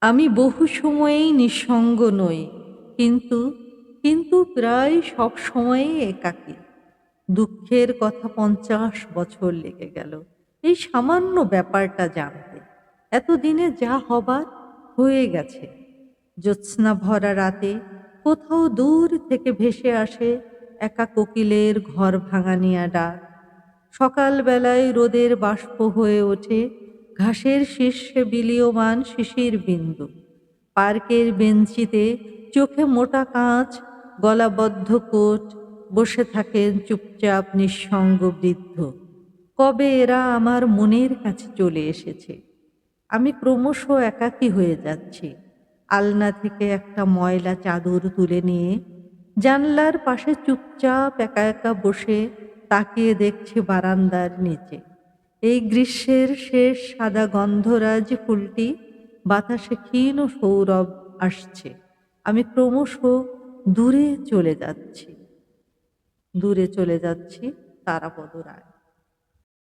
আমি বহু সময়েই নিঃসঙ্গ নই, কিন্তু কিন্তু প্রায় সব সময়েই একাকী। দুঃখের কথা ৫০ বছর লেগে গেল এই সামান্য ব্যাপারটা জানতে। এতদিনে যা হবার হয়ে গেছে। জ্যোৎস্না ভরা রাতে কোথাও দূর থেকে ভেসে আসে একা কোকিলের ঘর ভাঙানিয়া ডাক। সকালবেলায় রোদের বাষ্প হয়ে ওঠে ঘাসের শীর্ষে বিলীয়মান শিশির বিন্দু। পার্কের বেঞ্চিতে চোখে মোটা কাঁচ, গলাবদ্ধ কোট, বসে থাকেন চুপচাপ নিঃসঙ্গ বৃদ্ধ। কবে এরা আমার মনের কাছে চলে এসেছে। আমি ক্রমশ একাকী হয়ে যাচ্ছি। আলনা থেকে একটা ময়লা চাদর তুলে নিয়ে জানলার পাশে চুপচাপ একা একা বসে তাকিয়ে দেখছি বারান্দার নিচে। এই গ্রীষ্মের শেষ সাদা গন্ধরাজ ফুলটি বাতাসে ক্ষীণ সৌরভ আসছে। আমি ক্রমশ দূরে চলে যাচ্ছি, দূরে চলে যাচ্ছি। তারাপদ রায়।